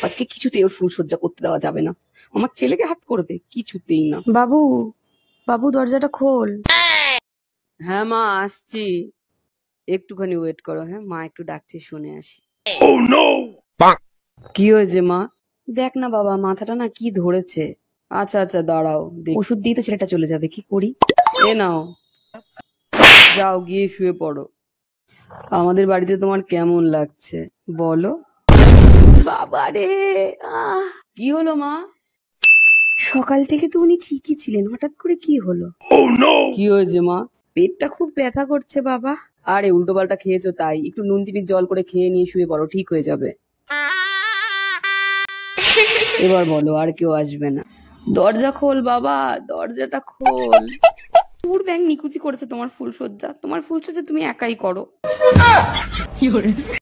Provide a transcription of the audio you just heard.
আজকে কিছুতেই ওর ফুলসজ্জা করতে দেওয়া যাবে না। আমার ছেলেকে হাত করবে, কিছুতেই না। বাবু, বাবু দরজাটা খোল। হ্যাঁ মা, আসছি, একটুখানি ওয়েট করো। হ্যাঁ মা একটু ডাকছি, শুনে আসি। কি হয়েছে মা? দেখ না বাবা, মাথাটা না কি ধরেছে। আচ্ছা আচ্ছা দাঁড়াও, ওষুধ দিয়ে তো ছেলেটা চলে যাবে, কি করি? এ নাও, যাও গিয়ে শুয়ে পড়ো। আমাদের বাড়িতে তোমার কেমন লাগছে বলো? বাবা রে, কি হলো মা? সকাল থেকে তো উনি ঠিকই ছিলেন, হঠাৎ করে কি হলো? কি হয়েছে মা? পেটটা খুব ব্যথা করছে বাবা। আরে উল্টো পাল্টা খেয়েছো তাই, একটু নুন চিনির জল করে খেয়ে নিয়ে শুয়ে পড়ো, ঠিক হয়ে যাবে। এবার বলো, আর কেউ আসবে না। দরজা খোল বাবা, দরজাটা খোল। তোর ব্যাং নিকুচি করেছে তোমার ফুলসজ্জা, তোমার ফুলসজ্জা তুমি একাই করো।